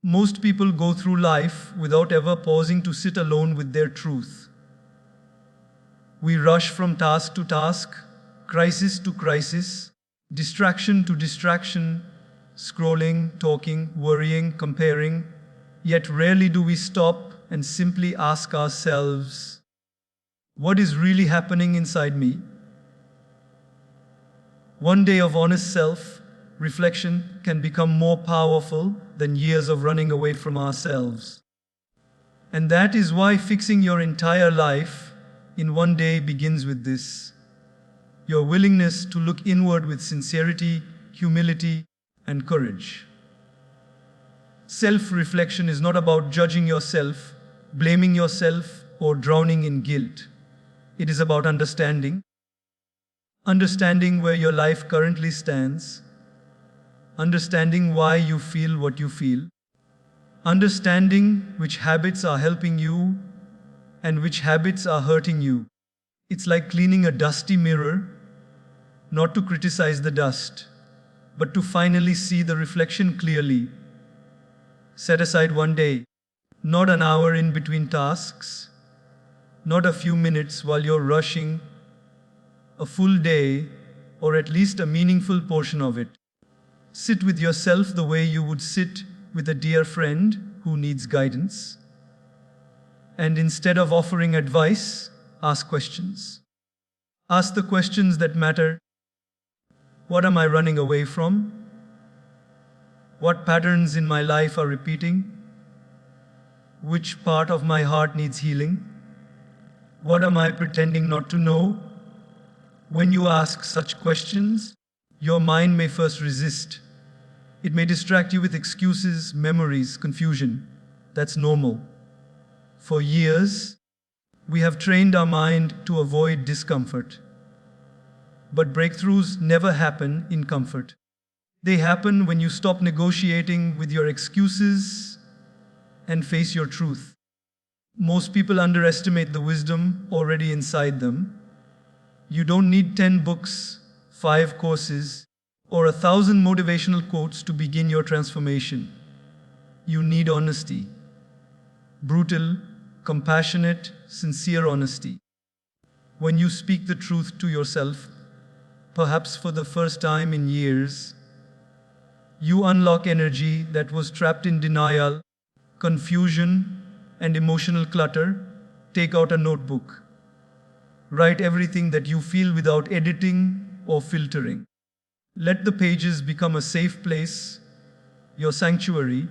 Most people go through life without ever pausing to sit alone with their truth. We rush from task to task, crisis to crisis, distraction to distraction, scrolling, talking, worrying, comparing, yet rarely do we stop and simply ask ourselves, what is really happening inside me? One day of honest self-reflection can become more powerful than years of running away from ourselves. And that is why fixing your entire life in one day begins with this: your willingness to look inward with sincerity, humility, and courage. Self-reflection is not about judging yourself, blaming yourself, or drowning in guilt. It is about understanding where your life currently stands, understanding why you feel what you feel, understanding which habits are helping you and which habits are hurting you. It's like cleaning a dusty mirror, not to criticize the dust, but to finally see the reflection clearly. Set aside one day, not an hour in between tasks, not a few minutes while you're rushing, a full day, or at least a meaningful portion of it. Sit with yourself the way you would sit with a dear friend who needs guidance. And instead of offering advice, ask questions. Ask the questions that matter. What am I running away from? What patterns in my life are repeating? Which part of my heart needs healing? What am I pretending not to know? When you ask such questions, your mind may first resist. It may distract you with excuses, memories, confusion. That's normal. For years, we have trained our mind to avoid discomfort. But breakthroughs never happen in comfort. They happen when you stop negotiating with your excuses and face your truth. Most people underestimate the wisdom already inside them. You don't need 10 books, 5 courses, or 1,000 motivational quotes to begin your transformation. You need honesty. Brutal, compassionate, sincere honesty. When you speak the truth to yourself, perhaps for the first time in years, you unlock energy that was trapped in denial, confusion, and emotional clutter. Take out a notebook. Write everything that you feel without editing or filtering. Let the pages become a safe place, your sanctuary.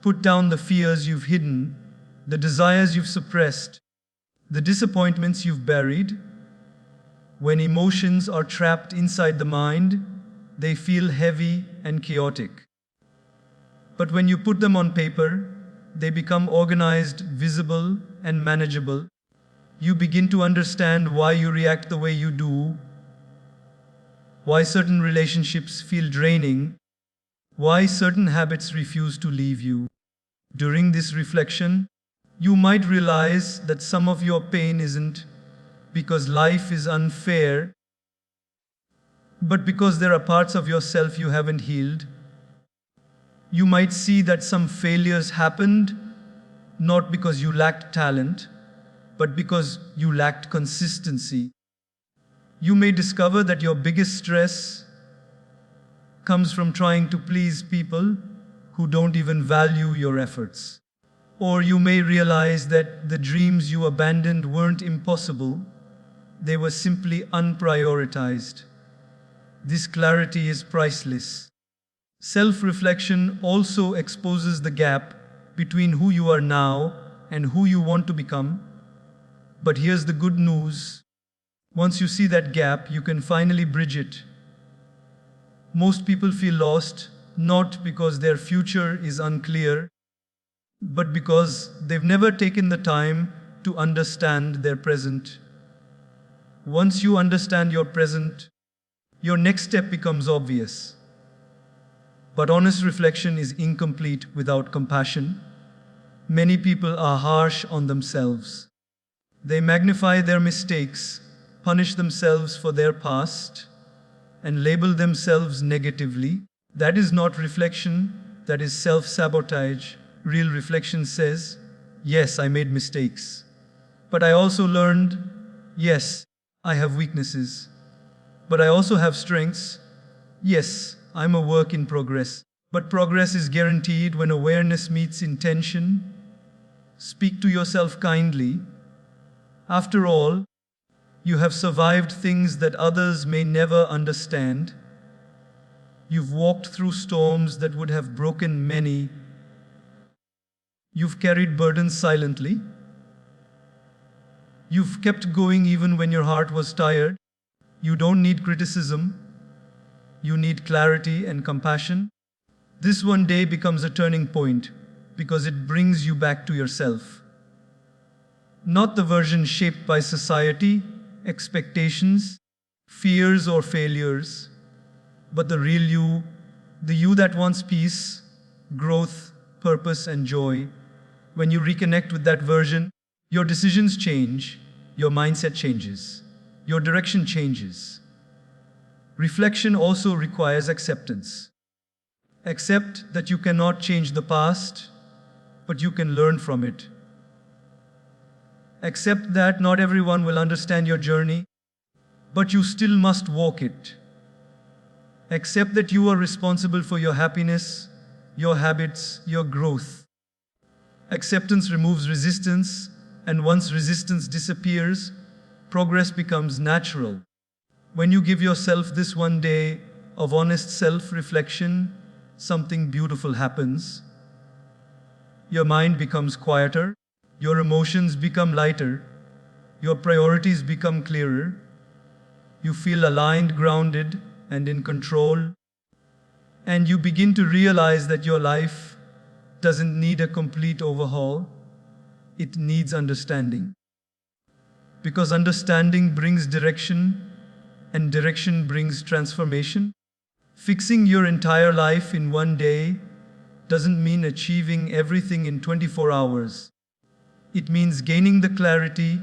Put down the fears you've hidden, the desires you've suppressed, the disappointments you've buried. When emotions are trapped inside the mind, they feel heavy and chaotic. But when you put them on paper, they become organized, visible, and manageable. You begin to understand why you react the way you do, why certain relationships feel draining, why certain habits refuse to leave you. During this reflection, you might realize that some of your pain isn't because life is unfair, but because there are parts of yourself you haven't healed. You might see that some failures happened not because you lacked talent, but because you lacked consistency. You may discover that your biggest stress comes from trying to please people who don't even value your efforts. Or you may realize that the dreams you abandoned weren't impossible, they were simply unprioritized. This clarity is priceless. Self-reflection also exposes the gap between who you are now and who you want to become. But here's the good news. Once you see that gap, you can finally bridge it. Most people feel lost, not because their future is unclear, but because they've never taken the time to understand their present. Once you understand your present, your next step becomes obvious. But honest reflection is incomplete without compassion. Many people are harsh on themselves. They magnify their mistakes, punish themselves for their past, and label themselves negatively. That is not reflection, that is self-sabotage. Real reflection says, yes, I made mistakes. But I also learned, yes, I have weaknesses. But I also have strengths. Yes, I'm a work in progress. But progress is guaranteed when awareness meets intention. Speak to yourself kindly. After all, you have survived things that others may never understand. You've walked through storms that would have broken many. You've carried burdens silently. You've kept going even when your heart was tired. You don't need criticism. You need clarity and compassion. This one day becomes a turning point because it brings you back to yourself. Not the version shaped by society, expectations, fears, or failures, but the real you, the you that wants peace, growth, purpose, and joy. When you reconnect with that version, your decisions change, your mindset changes, your direction changes. Reflection also requires acceptance. Accept that you cannot change the past, but you can learn from it. Accept that not everyone will understand your journey, but you still must walk it. Accept that you are responsible for your happiness, your habits, your growth. Acceptance removes resistance, and once resistance disappears, progress becomes natural. When you give yourself this one day of honest self-reflection, something beautiful happens. Your mind becomes quieter, your emotions become lighter, your priorities become clearer, you feel aligned, grounded, and in control, and you begin to realize that your life doesn't need a complete overhaul, it needs understanding. Because understanding brings direction, and direction brings transformation. Fixing your entire life in one day doesn't mean achieving everything in 24 hours. It means gaining the clarity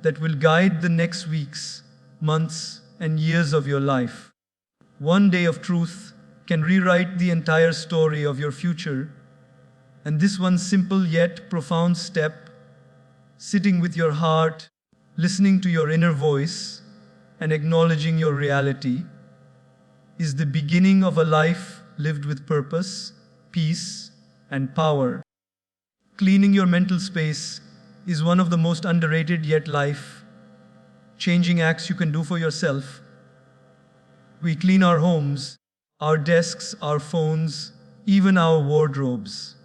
that will guide the next weeks, months, and years of your life. One day of truth can rewrite the entire story of your future. And this one simple yet profound step, sitting with your heart, listening to your inner voice, and acknowledging your reality, is the beginning of a life lived with purpose, peace, and power. Cleaning your mental space is one of the most underrated yet life-changing acts you can do for yourself. We clean our homes, our desks, our phones, even our wardrobes.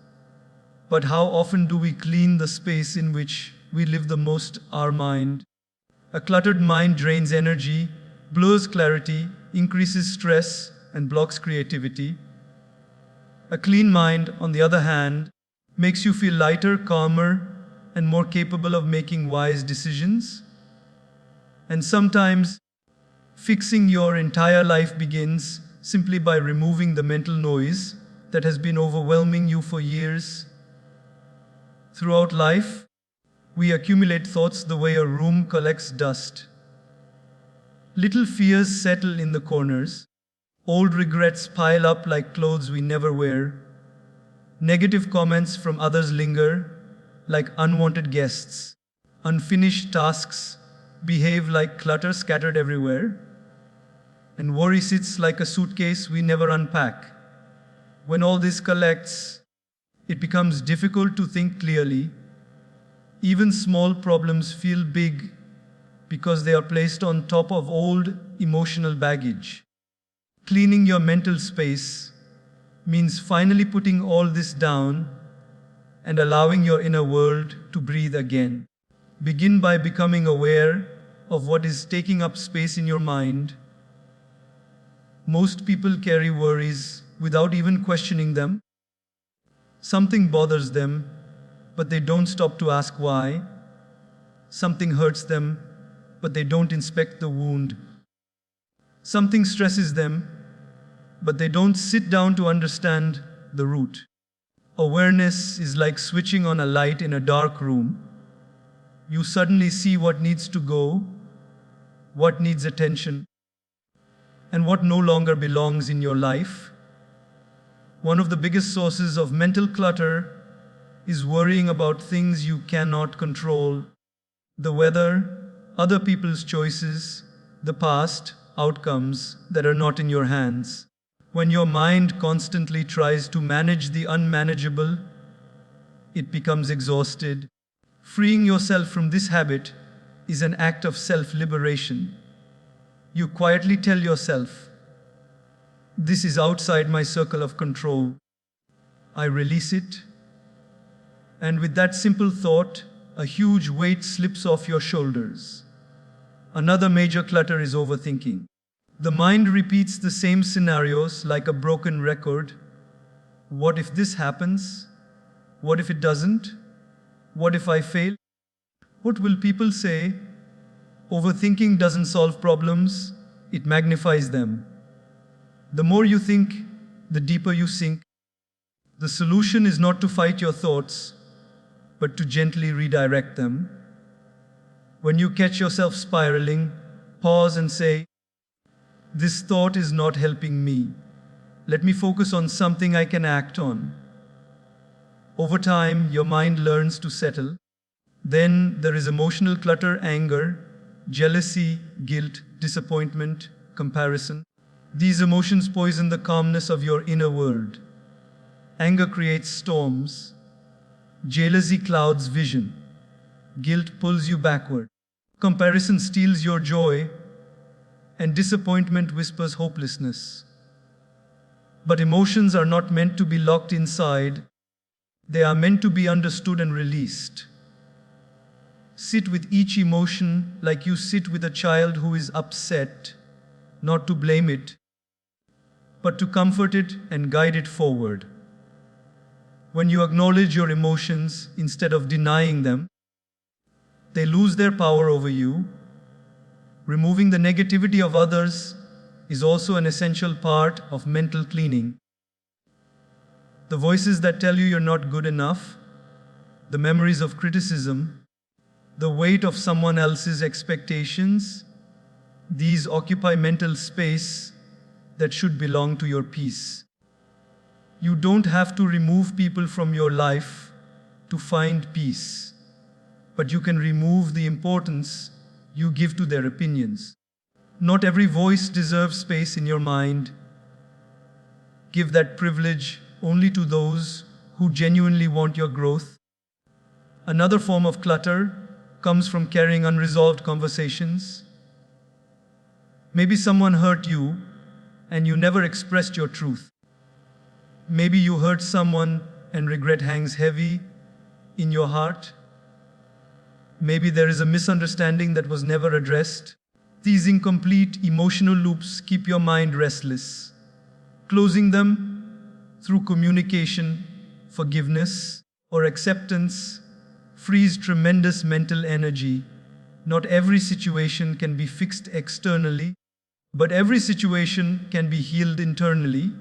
But how often do we clean the space in which we live the most, our mind? A cluttered mind drains energy, blurs clarity, increases stress, and blocks creativity. A clean mind, on the other hand, makes you feel lighter, calmer, and more capable of making wise decisions. And sometimes, fixing your entire life begins simply by removing the mental noise that has been overwhelming you for years. Throughout life, we accumulate thoughts the way a room collects dust. Little fears settle in the corners. Old regrets pile up like clothes we never wear. Negative comments from others linger like unwanted guests. Unfinished tasks behave like clutter scattered everywhere. And worry sits like a suitcase we never unpack. When all this collects, it becomes difficult to think clearly. Even small problems feel big because they are placed on top of old emotional baggage. Cleaning your mental space means finally putting all this down and allowing your inner world to breathe again. Begin by becoming aware of what is taking up space in your mind. Most people carry worries without even questioning them. Something bothers them, but they don't stop to ask why. Something hurts them, but they don't inspect the wound. Something stresses them, but they don't sit down to understand the root. Awareness is like switching on a light in a dark room. You suddenly see what needs to go, what needs attention, and what no longer belongs in your life. One of the biggest sources of mental clutter is worrying about things you cannot control: the weather, other people's choices, the past, outcomes that are not in your hands. When your mind constantly tries to manage the unmanageable, it becomes exhausted. Freeing yourself from this habit is an act of self-liberation. You quietly tell yourself, "This is outside my circle of control." I release it. And with that simple thought, a huge weight slips off your shoulders. Another major clutter is overthinking. The mind repeats the same scenarios like a broken record. What if this happens? What if it doesn't? What if I fail? What will people say? Overthinking doesn't solve problems, it magnifies them. The more you think, the deeper you sink. The solution is not to fight your thoughts, but to gently redirect them. When you catch yourself spiraling, pause and say, "This thought is not helping me. Let me focus on something I can act on." Over time, your mind learns to settle. Then there is emotional clutter: anger, jealousy, guilt, disappointment, comparison. These emotions poison the calmness of your inner world. Anger creates storms. Jealousy clouds vision. Guilt pulls you backward. Comparison steals your joy. And disappointment whispers hopelessness. But emotions are not meant to be locked inside. They are meant to be understood and released. Sit with each emotion like you sit with a child who is upset, not to blame it, but to comfort it and guide it forward. When you acknowledge your emotions instead of denying them, they lose their power over you. Removing the negativity of others is also an essential part of mental cleaning. The voices that tell you you're not good enough, the memories of criticism, the weight of someone else's expectations, these occupy mental space that should belong to your peace. You don't have to remove people from your life to find peace, but you can remove the importance you give to their opinions. Not every voice deserves space in your mind. Give that privilege only to those who genuinely want your growth. Another form of clutter comes from carrying unresolved conversations. Maybe someone hurt you and you never expressed your truth. Maybe you hurt someone and regret hangs heavy in your heart. Maybe there is a misunderstanding that was never addressed. These incomplete emotional loops keep your mind restless. Closing them through communication, forgiveness, or acceptance frees tremendous mental energy. Not every situation can be fixed externally, but every situation can be healed internally.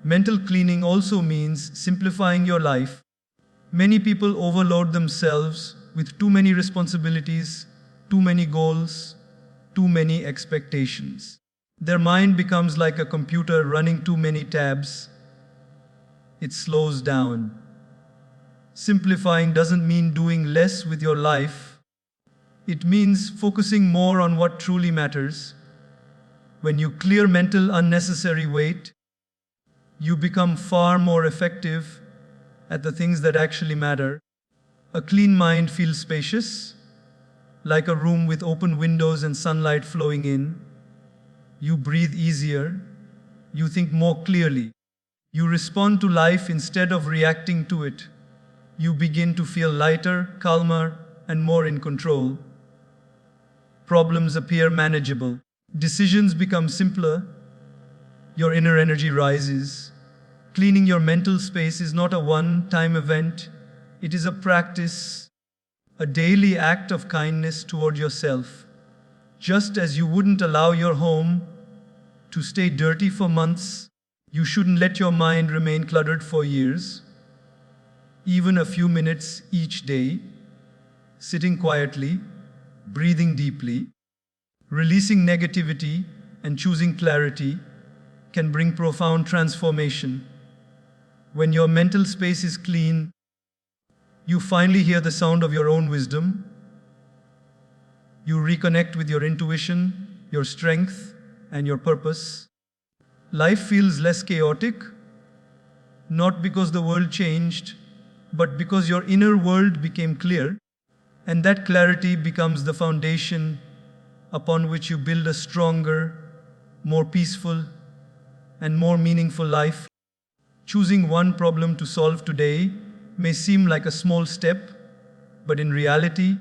Mental cleaning also means simplifying your life. Many people overload themselves with too many responsibilities, too many goals, too many expectations. Their mind becomes like a computer running too many tabs. It slows down. Simplifying doesn't mean doing less with your life. It means focusing more on what truly matters. When you clear mental unnecessary weight, you become far more effective at the things that actually matter. A clean mind feels spacious, like a room with open windows and sunlight flowing in. You breathe easier. You think more clearly. You respond to life instead of reacting to it. You begin to feel lighter, calmer, and more in control. Problems appear manageable. Decisions become simpler. Your inner energy rises. Cleaning your mental space is not a one-time event. It is a practice, a daily act of kindness toward yourself. Just as you wouldn't allow your home to stay dirty for months, you shouldn't let your mind remain cluttered for years. Even a few minutes each day, sitting quietly, breathing deeply, releasing negativity and choosing clarity can bring profound transformation. When your mental space is clean, you finally hear the sound of your own wisdom. You reconnect with your intuition, your strength, and your purpose. Life feels less chaotic, not because the world changed, but because your inner world became clear, and that clarity becomes the foundation upon which you build a stronger, more peaceful, and more meaningful life. Choosing one problem to solve today may seem like a small step, but in reality,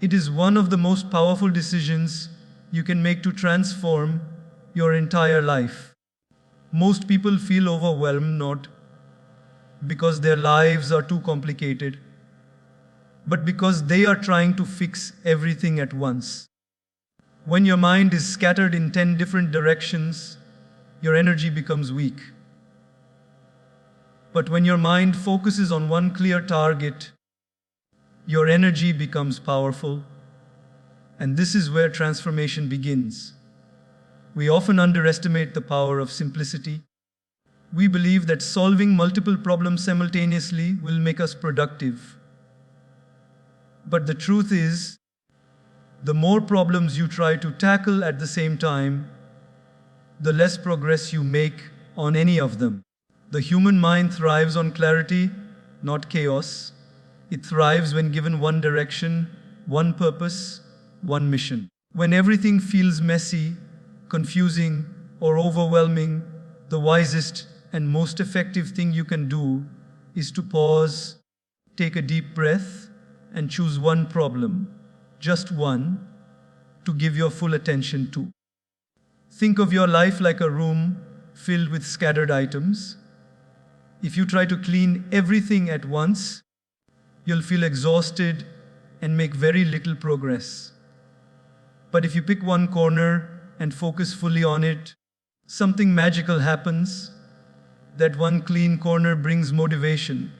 it is one of the most powerful decisions you can make to transform your entire life. Most people feel overwhelmed not because their lives are too complicated, but because they are trying to fix everything at once. When your mind is scattered in 10 different directions, your energy becomes weak. But when your mind focuses on one clear target, your energy becomes powerful. And this is where transformation begins. We often underestimate the power of simplicity. We believe that solving multiple problems simultaneously will make us productive. But the truth is, the more problems you try to tackle at the same time, the less progress you make on any of them. The human mind thrives on clarity, not chaos. It thrives when given one direction, one purpose, one mission. When everything feels messy, confusing, or overwhelming, the wisest and most effective thing you can do is to pause, take a deep breath, and choose one problem, just one, to give your full attention to. Think of your life like a room filled with scattered items. If you try to clean everything at once, you'll feel exhausted and make very little progress. But if you pick one corner and focus fully on it, something magical happens. That one clean corner brings motivation.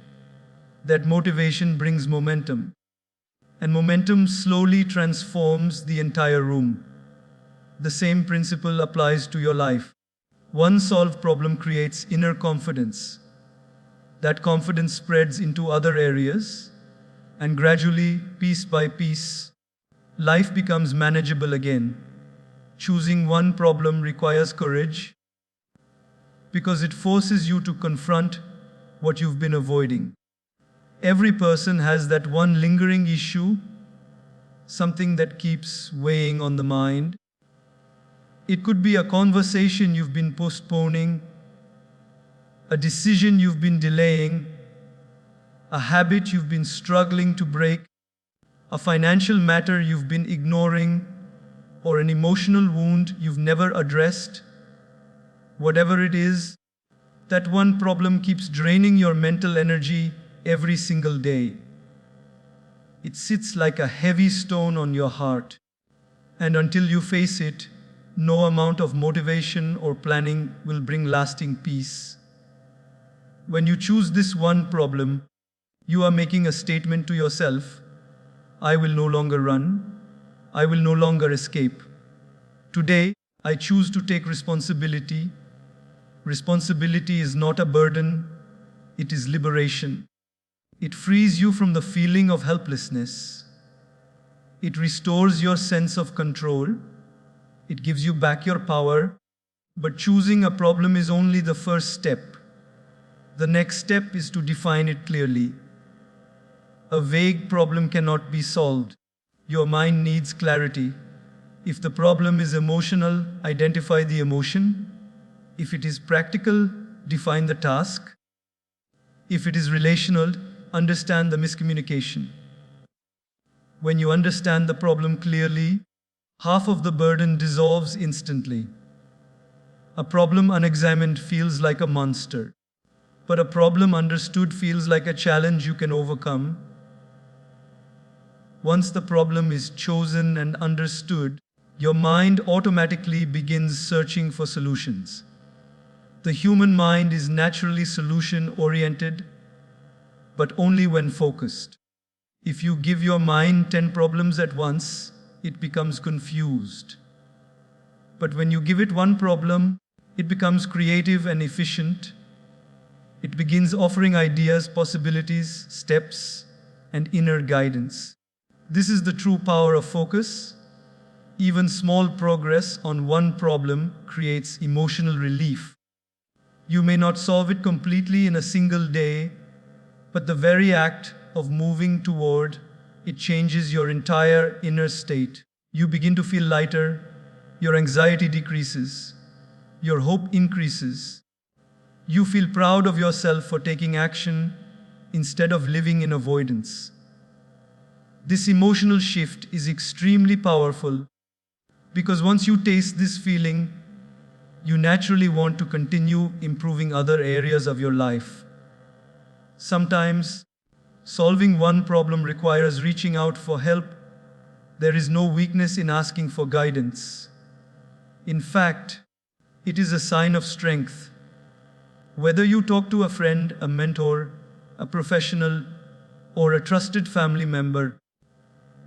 That motivation brings momentum. And momentum slowly transforms the entire room. The same principle applies to your life. One solved problem creates inner confidence. That confidence spreads into other areas, and gradually, piece by piece, life becomes manageable again. Choosing one problem requires courage because it forces you to confront what you've been avoiding. Every person has that one lingering issue, something that keeps weighing on the mind. It could be a conversation you've been postponing, a decision you've been delaying, a habit you've been struggling to break, a financial matter you've been ignoring, or an emotional wound you've never addressed. Whatever it is, that one problem keeps draining your mental energy every single day. It sits like a heavy stone on your heart, and until you face it, no amount of motivation or planning will bring lasting peace. When you choose this one problem, you are making a statement to yourself: I will no longer run. I will no longer escape. Today, I choose to take responsibility. Responsibility is not a burden, it is liberation. It frees you from the feeling of helplessness. It restores your sense of control. It gives you back your power. But choosing a problem is only the first step. The next step is to define it clearly. A vague problem cannot be solved. Your mind needs clarity. If the problem is emotional, identify the emotion. If it is practical, define the task. If it is relational, understand the miscommunication. When you understand the problem clearly, half of the burden dissolves instantly. A problem unexamined feels like a monster, but a problem understood feels like a challenge you can overcome. Once the problem is chosen and understood, your mind automatically begins searching for solutions. The human mind is naturally solution-oriented, but only when focused. If you give your mind 10 problems at once, it becomes confused. But when you give it one problem, It becomes creative and efficient. It begins offering ideas, possibilities, steps, and inner guidance. This is the true power of focus. Even small progress on one problem creates emotional relief. You may not solve it completely in a single day, but the very act of moving toward it changes your entire inner state. You begin to feel lighter, your anxiety decreases, your hope increases. You feel proud of yourself for taking action instead of living in avoidance. This emotional shift is extremely powerful because once you taste this feeling, you naturally want to continue improving other areas of your life. Sometimes, solving one problem requires reaching out for help. There is no weakness in asking for guidance. In fact, it is a sign of strength. Whether you talk to a friend, a mentor, a professional, or a trusted family member,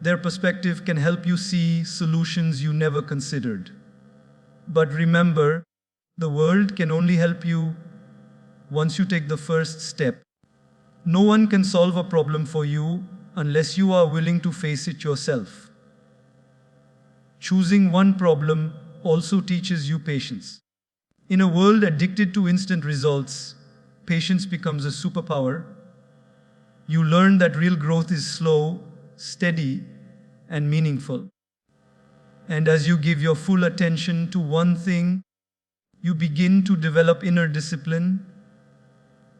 their perspective can help you see solutions you never considered. But remember, the world can only help you once you take the first step. No one can solve a problem for you unless you are willing to face it yourself. Choosing one problem also teaches you patience. In a world addicted to instant results, patience becomes a superpower. You learn that real growth is slow, steady, and meaningful. And as you give your full attention to one thing, you begin to develop inner discipline,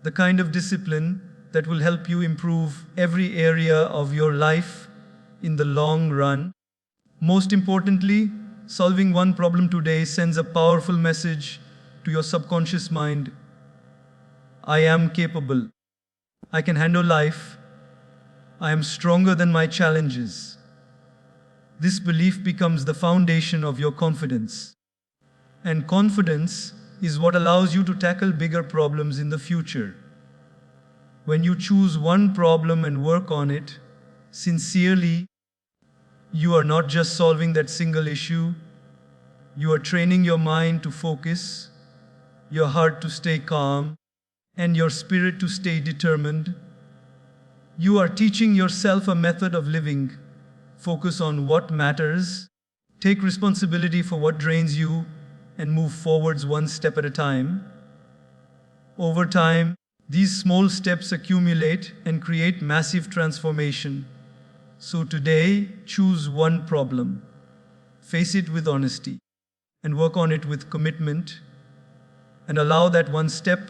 the kind of discipline that will help you improve every area of your life in the long run. Most importantly, solving one problem today sends a powerful message to your subconscious mind. I am capable. I can handle life. I am stronger than my challenges. This belief becomes the foundation of your confidence. And confidence is what allows you to tackle bigger problems in the future. When you choose one problem and work on it sincerely, you are not just solving that single issue, you are training your mind to focus, your heart to stay calm, and your spirit to stay determined. You are teaching yourself a method of living. Focus on what matters, take responsibility for what drains you, and move forwards one step at a time. Over time, these small steps accumulate and create massive transformation. So today, choose one problem, face it with honesty, and work on it with commitment, and allow that one step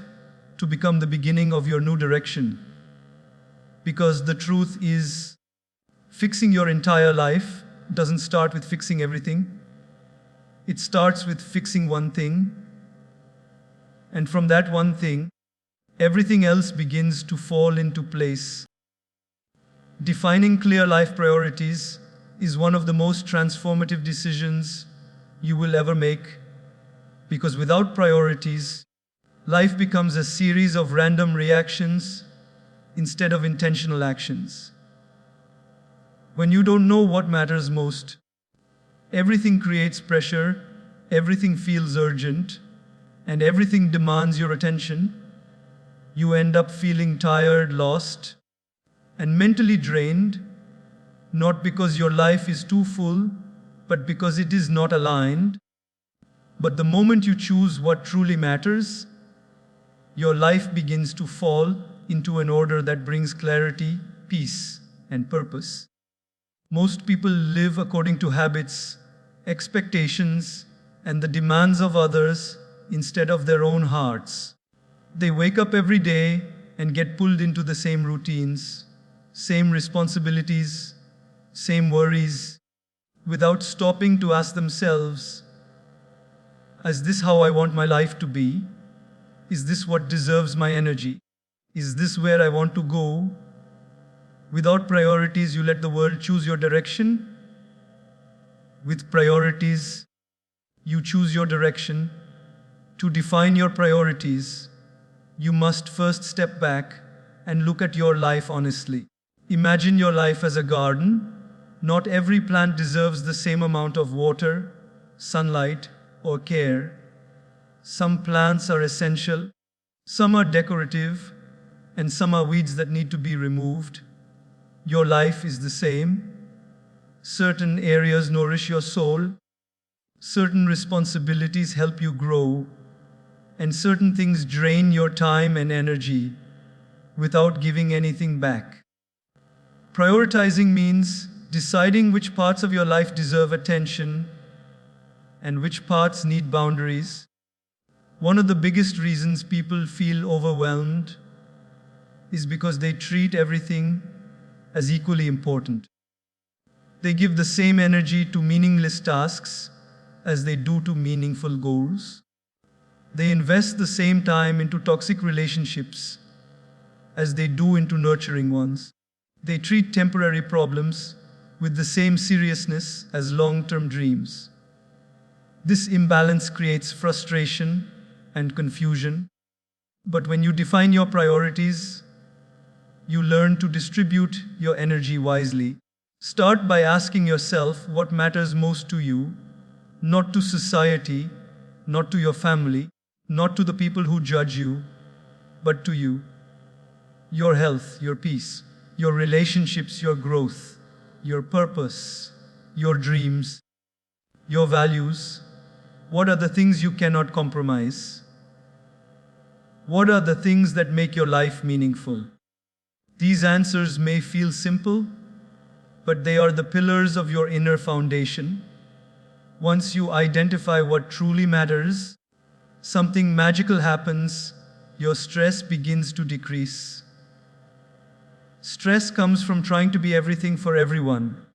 to become the beginning of your new direction. Because the truth is, fixing your entire life doesn't start with fixing everything. It starts with fixing one thing. And from that one thing, everything else begins to fall into place. Defining clear life priorities is one of the most transformative decisions you will ever make, because without priorities, life becomes a series of random reactions instead of intentional actions. When you don't know what matters most, everything creates pressure, everything feels urgent, and everything demands your attention. You end up feeling tired, lost, and mentally drained, not because your life is too full, but because it is not aligned. But the moment you choose what truly matters, your life begins to fall into an order that brings clarity, peace, and purpose. Most people live according to habits, expectations, and the demands of others instead of their own hearts. They wake up every day and get pulled into the same routines, same responsibilities, same worries, without stopping to ask themselves, is this how I want my life to be? Is this what deserves my energy? Is this where I want to go? Without priorities, you let the world choose your direction. With priorities, you choose your direction. To define your priorities, you must first step back and look at your life honestly. Imagine your life as a garden. Not every plant deserves the same amount of water, sunlight, or care. Some plants are essential, some are decorative, and some are weeds that need to be removed. Your life is the same. Certain areas nourish your soul, certain responsibilities help you grow, and certain things drain your time and energy without giving anything back. Prioritizing means deciding which parts of your life deserve attention and which parts need boundaries. One of the biggest reasons people feel overwhelmed is because they treat everything as equally important. They give the same energy to meaningless tasks as they do to meaningful goals. They invest the same time into toxic relationships as they do into nurturing ones. They treat temporary problems with the same seriousness as long-term dreams. This imbalance creates frustration and confusion. But when you define your priorities, you learn to distribute your energy wisely. Start by asking yourself what matters most to you, not to society, not to your family, not to the people who judge you, but to you. Your health, your peace, your relationships, your growth, your purpose, your dreams, your values. What are the things you cannot compromise? What are the things that make your life meaningful? These answers may feel simple, but they are the pillars of your inner foundation. Once you identify what truly matters, something magical happens. Your stress begins to decrease. Stress comes from trying to be everything for everyone,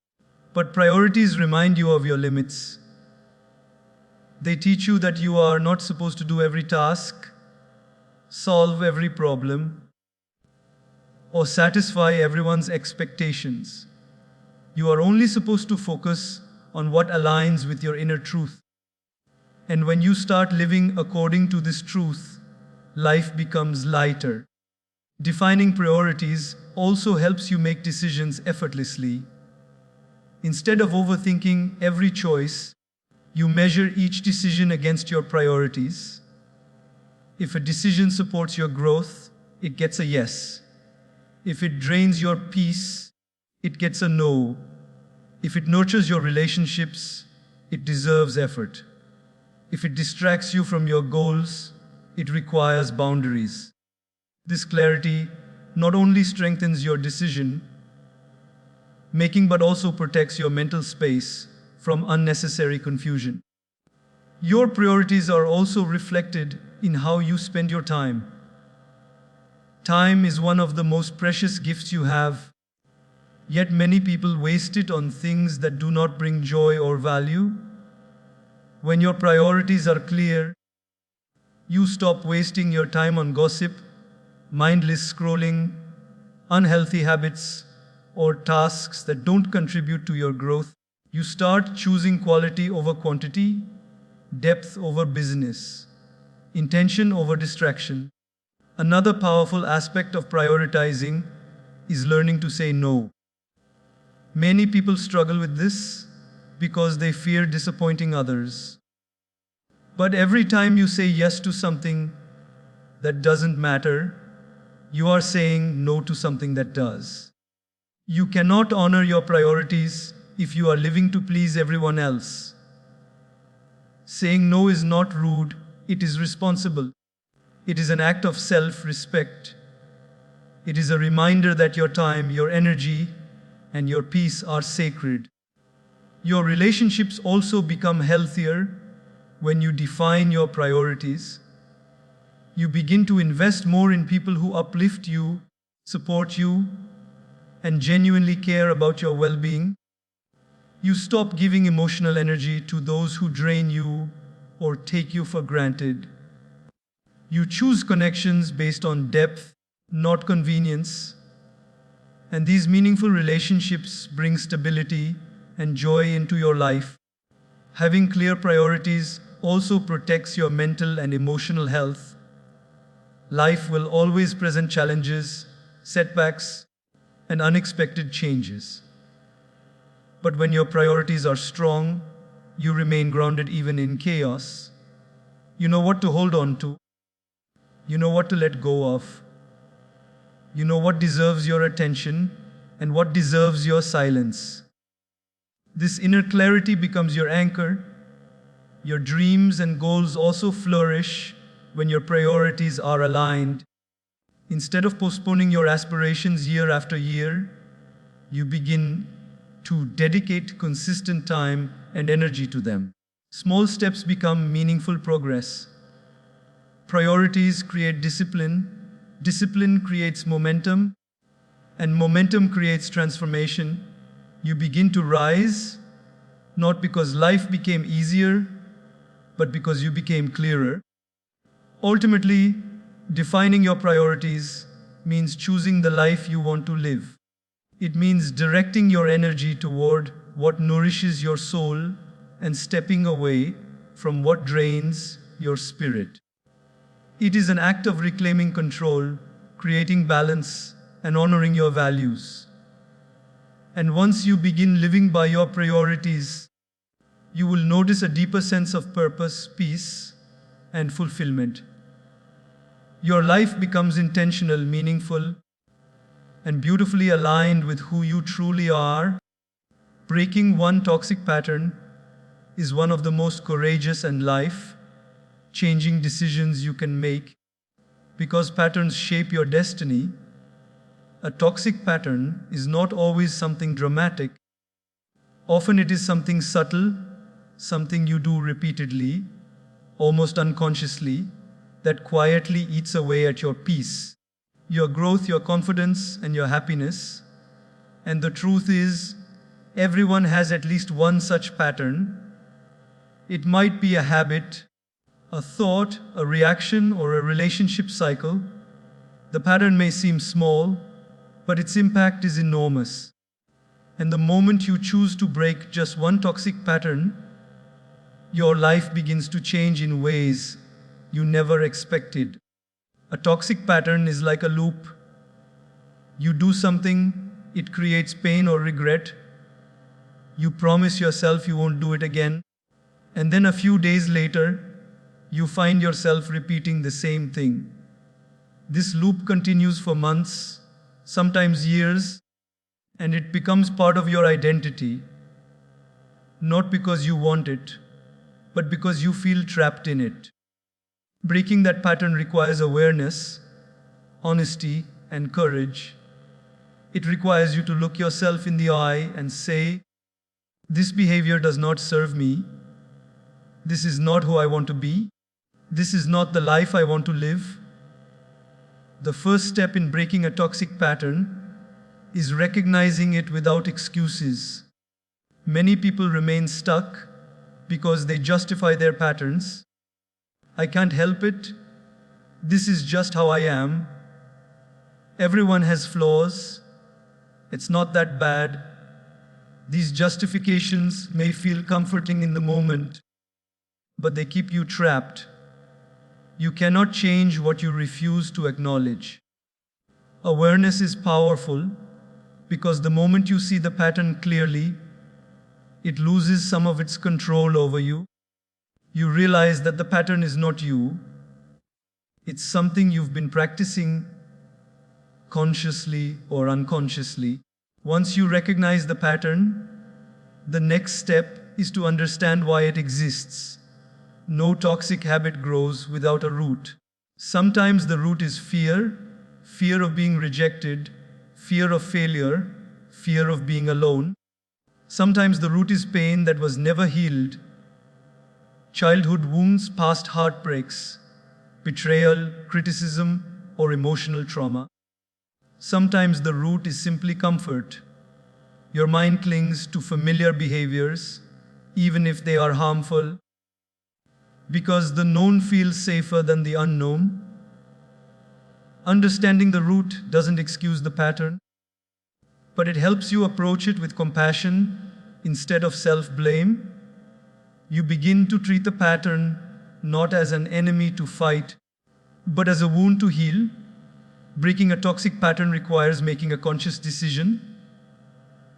but priorities remind you of your limits. They teach you that you are not supposed to do every task, solve every problem, or satisfy everyone's expectations. You are only supposed to focus on what aligns with your inner truth. And when you start living according to this truth, life becomes lighter. Defining priorities also helps you make decisions effortlessly. Instead of overthinking every choice, you measure each decision against your priorities. If a decision supports your growth, it gets a yes. If it drains your peace, it gets a no. If it nurtures your relationships, it deserves effort. If it distracts you from your goals, it requires boundaries. This clarity not only strengthens your decision making but also protects your mental space from unnecessary confusion. Your priorities are also reflected in how you spend your time. Time is one of the most precious gifts you have, yet many people waste it on things that do not bring joy or value. When your priorities are clear, you stop wasting your time on gossip, mindless scrolling, unhealthy habits, or tasks that don't contribute to your growth. You start choosing quality over quantity, depth over business, intention over distraction. Another powerful aspect of prioritizing is learning to say no. Many people struggle with this because they fear disappointing others. But every time you say yes to something that doesn't matter, you are saying no to something that does. You cannot honor your priorities if you are living to please everyone else. Saying no is not rude, it is responsible. It is an act of self-respect. It is a reminder that your time, your energy, and your peace are sacred. Your relationships also become healthier when you define your priorities. You begin to invest more in people who uplift you, support you, and genuinely care about your well-being. You stop giving emotional energy to those who drain you or take you for granted. You choose connections based on depth, not convenience. And these meaningful relationships bring stability and joy into your life. Having clear priorities also protects your mental and emotional health. Life will always present challenges, setbacks, and unexpected changes. But when your priorities are strong, you remain grounded even in chaos. You know what to hold on to. You know what to let go of. You know what deserves your attention and what deserves your silence. This inner clarity becomes your anchor. Your dreams and goals also flourish when your priorities are aligned. Instead of postponing your aspirations year after year, you begin to dedicate consistent time and energy to them. Small steps become meaningful progress. Priorities create discipline, discipline creates momentum, and momentum creates transformation. You begin to rise, not because life became easier, but because you became clearer. Ultimately, defining your priorities means choosing the life you want to live. It means directing your energy toward what nourishes your soul and stepping away from what drains your spirit. It is an act of reclaiming control, creating balance, and honoring your values. And once you begin living by your priorities, you will notice a deeper sense of purpose, peace, and fulfillment. Your life becomes intentional, meaningful, and beautifully aligned with who you truly are. Breaking one toxic pattern is one of the most courageous and life-changing decisions you can make because patterns shape your destiny. A toxic pattern is not always something dramatic. Often it is something subtle, something you do repeatedly, almost unconsciously, that quietly eats away at your peace, your growth, your confidence, and your happiness. And the truth is, everyone has at least one such pattern. It might be a habit, a thought, a reaction, or a relationship cycle. The pattern may seem small, but its impact is enormous. And the moment you choose to break just one toxic pattern, your life begins to change in ways you never expected. A toxic pattern is like a loop. You do something, it creates pain or regret. You promise yourself you won't do it again. And then a few days later, you find yourself repeating the same thing. This loop continues for months, sometimes years, and it becomes part of your identity. Not because you want it, but because you feel trapped in it. Breaking that pattern requires awareness, honesty, and courage. It requires you to look yourself in the eye and say, "This behavior does not serve me. This is not who I want to be. This is not the life I want to live." The first step in breaking a toxic pattern is recognizing it without excuses. Many people remain stuck because they justify their patterns. "I can't help it. This is just how I am. Everyone has flaws. It's not that bad." These justifications may feel comforting in the moment, but they keep you trapped. You cannot change what you refuse to acknowledge. Awareness is powerful because the moment you see the pattern clearly, it loses some of its control over you. You realize that the pattern is not you. It's something you've been practicing consciously or unconsciously. Once you recognize the pattern, the next step is to understand why it exists. No toxic habit grows without a root. Sometimes the root is fear, fear of being rejected, fear of failure, fear of being alone. Sometimes the root is pain that was never healed. Childhood wounds, past heartbreaks, betrayal, criticism, or emotional trauma. Sometimes the root is simply comfort. Your mind clings to familiar behaviors, even if they are harmful, because the known feels safer than the unknown. Understanding the root doesn't excuse the pattern, but it helps you approach it with compassion instead of self-blame. You begin to treat the pattern not as an enemy to fight, but as a wound to heal. Breaking a toxic pattern requires making a conscious decision,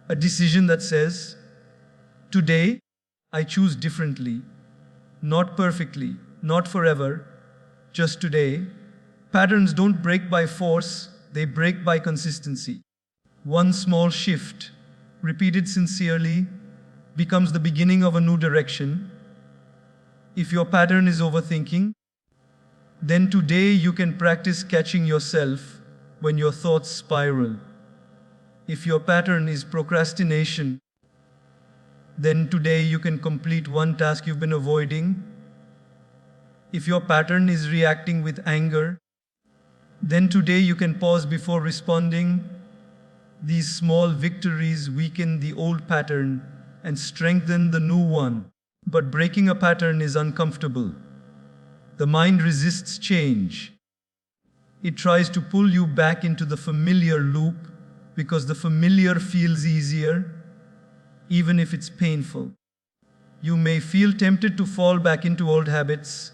a decision that says, "Today, I choose differently, not perfectly, not forever, just today. Patterns don't break by force, they break by consistency. One small shift, repeated sincerely, becomes the beginning of a new direction. If your pattern is overthinking, then today you can practice catching yourself when your thoughts spiral. If your pattern is procrastination, then today you can complete one task you've been avoiding. If your pattern is reacting with anger, then today you can pause before responding. These small victories weaken the old pattern and strengthen the new one. But breaking a pattern is uncomfortable. The mind resists change. It tries to pull you back into the familiar loop because the familiar feels easier, even if it's painful. You may feel tempted to fall back into old habits,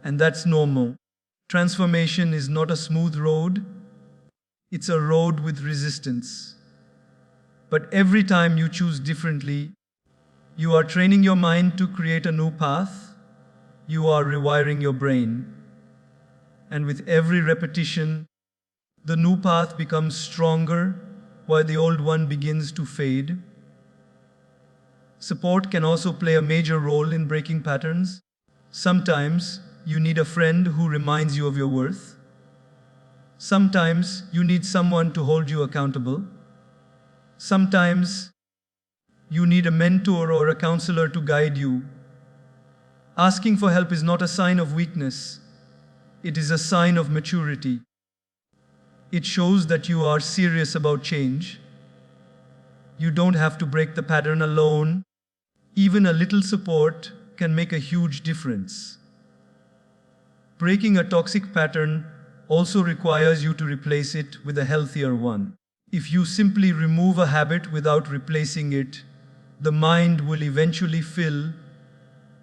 and that's normal. Transformation is not a smooth road, it's a road with resistance. But every time you choose differently, you are training your mind to create a new path. You are rewiring your brain. And with every repetition, the new path becomes stronger while the old one begins to fade. Support can also play a major role in breaking patterns. Sometimes you need a friend who reminds you of your worth. Sometimes you need someone to hold you accountable. Sometimes you need a mentor or a counselor to guide you. Asking for help is not a sign of weakness. It is a sign of maturity. It shows that you are serious about change. You don't have to break the pattern alone. Even a little support can make a huge difference. Breaking a toxic pattern also requires you to replace it with a healthier one. If you simply remove a habit without replacing it, the mind will eventually fill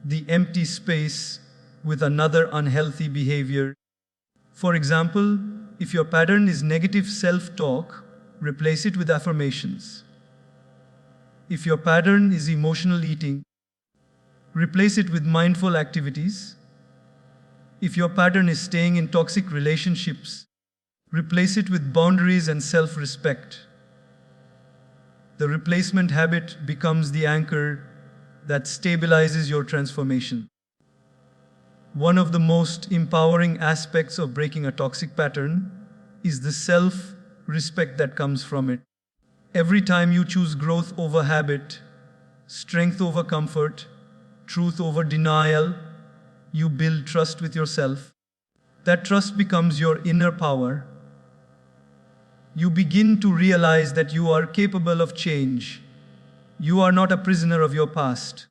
the empty space with another unhealthy behavior. For example, if your pattern is negative self-talk, replace it with affirmations. If your pattern is emotional eating, replace it with mindful activities. If your pattern is staying in toxic relationships, replace it with boundaries and self-respect. The replacement habit becomes the anchor that stabilizes your transformation. One of the most empowering aspects of breaking a toxic pattern is the self-respect that comes from it. Every time you choose growth over habit, strength over comfort, truth over denial, you build trust with yourself. That trust becomes your inner power. You begin to realize that you are capable of change. You are not a prisoner of your past.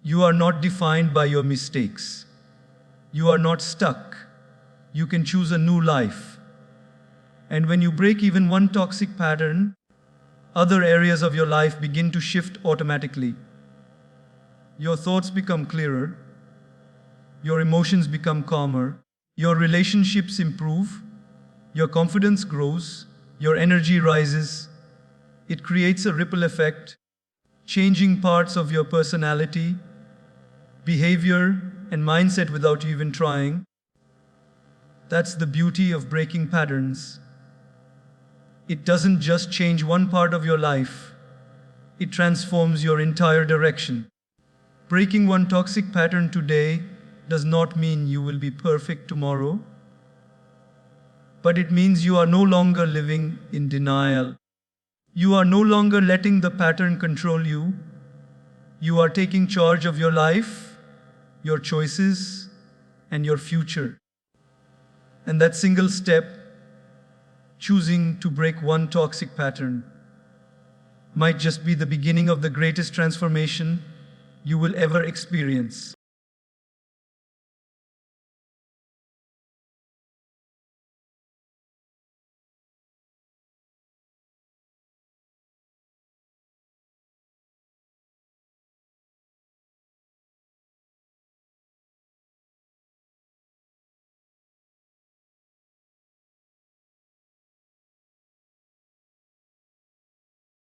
You are not defined by your mistakes. You are not stuck. You can choose a new life. And when you break even one toxic pattern, other areas of your life begin to shift automatically. Your thoughts become clearer. Your emotions become calmer. Your relationships improve. Your confidence grows. Your energy rises. It creates a ripple effect, changing parts of your personality, behavior, and mindset without you even trying. That's the beauty of breaking patterns. It doesn't just change one part of your life, it transforms your entire direction. Breaking one toxic pattern today does not mean you will be perfect tomorrow, but it means you are no longer living in denial. You are no longer letting the pattern control you. You are taking charge of your life, your choices, and your future. And that single step, choosing to break one toxic pattern, might just be the beginning of the greatest transformation you will ever experience.